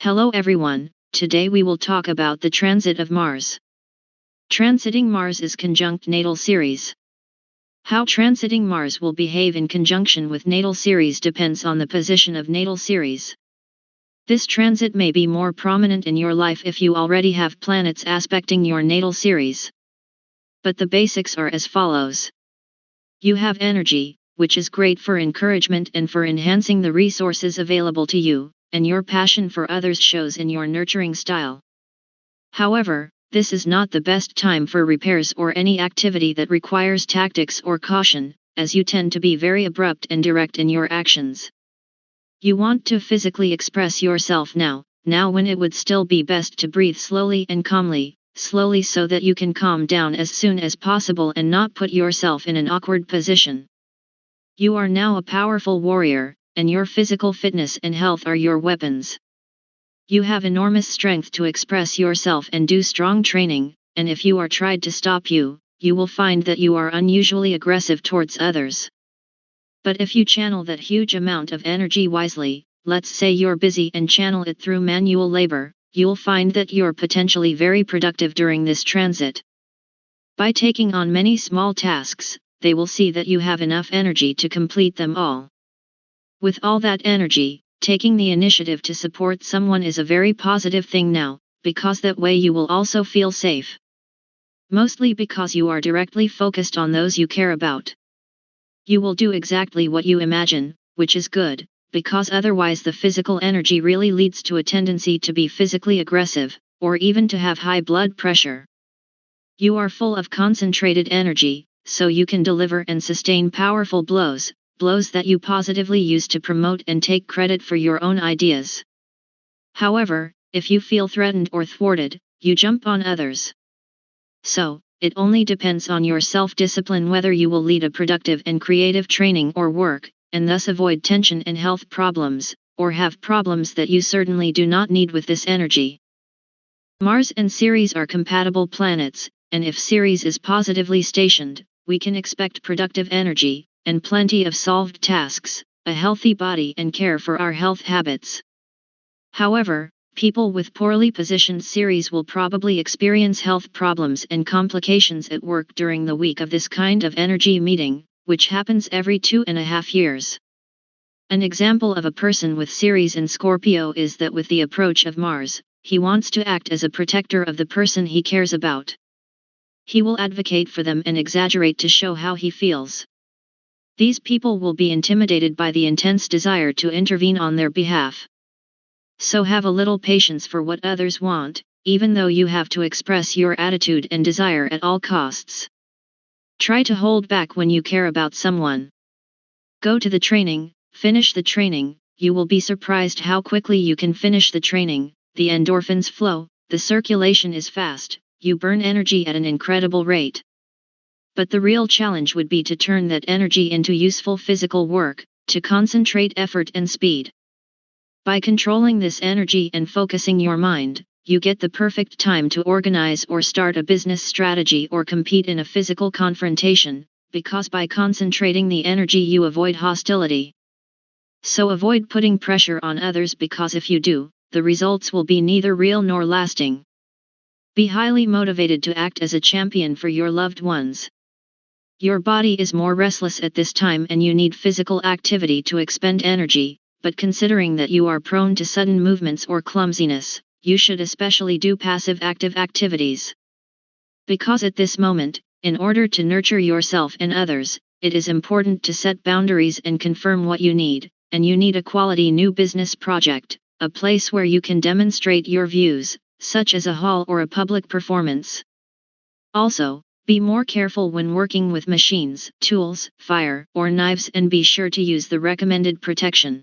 Hello everyone, today we will talk about the transit of Mars. Transiting Mars is conjunct natal Ceres. How transiting Mars will behave in conjunction with natal Ceres depends on the position of natal Ceres. This transit may be more prominent in your life if you already have planets aspecting your natal Ceres. But the basics are as follows. You have energy, which is great for encouragement and for enhancing the resources available to you, and your passion for others shows in your nurturing style. However, this is not the best time for repairs or any activity that requires tactics or caution, as you tend to be very abrupt and direct in your actions. You want to physically express yourself now when it would still be best to breathe slowly and calmly, slowly so that you can calm down as soon as possible and not put yourself in an awkward position. You are now a powerful warrior, and your physical fitness and health are your weapons. You have enormous strength to express yourself and do strong training, and if you are tried to stop you, you will find that you are unusually aggressive towards others. But if you channel that huge amount of energy wisely, let's say you're busy and channel it through manual labor, you'll find that you're potentially very productive during this transit. By taking on many small tasks, they will see that you have enough energy to complete them all. With all that energy, taking the initiative to support someone is a very positive thing now, because that way you will also feel safe. Mostly because you are directly focused on those you care about. You will do exactly what you imagine, which is good, because otherwise the physical energy really leads to a tendency to be physically aggressive, or even to have high blood pressure. You are full of concentrated energy, so you can deliver and sustain powerful blows that you positively use to promote and take credit for your own ideas. However, if you feel threatened or thwarted, you jump on others. So, it only depends on your self-discipline whether you will lead a productive and creative training or work, and thus avoid tension and health problems, or have problems that you certainly do not need with this energy. Mars and Ceres are compatible planets, and if Ceres is positively stationed, we can expect productive energy, and plenty of solved tasks, a healthy body and care for our health habits. However, people with poorly positioned Ceres will probably experience health problems and complications at work during the week of this kind of energy meeting, which happens every 2.5 years. An example of a person with Ceres in Scorpio is that with the approach of Mars, he wants to act as a protector of the person he cares about. He will advocate for them and exaggerate to show how he feels. These people will be intimidated by the intense desire to intervene on their behalf. So have a little patience for what others want, even though you have to express your attitude and desire at all costs. Try to hold back when you care about someone. Go to the training, finish the training, you will be surprised how quickly you can finish the training, the endorphins flow, the circulation is fast, you burn energy at an incredible rate. But the real challenge would be to turn that energy into useful physical work, to concentrate effort and speed. By controlling this energy and focusing your mind, you get the perfect time to organize or start a business strategy or compete in a physical confrontation, because by concentrating the energy you avoid hostility. So avoid putting pressure on others because if you do, the results will be neither real nor lasting. Be highly motivated to act as a champion for your loved ones. Your body is more restless at this time and you need physical activity to expend energy, but considering that you are prone to sudden movements or clumsiness, you should especially do passive-active activities. Because at this moment, in order to nurture yourself and others, it is important to set boundaries and confirm what you need, and you need a quality new business project, a place where you can demonstrate your views, such as a hall or a public performance. Also, be more careful when working with machines, tools, fire, or knives and be sure to use the recommended protection.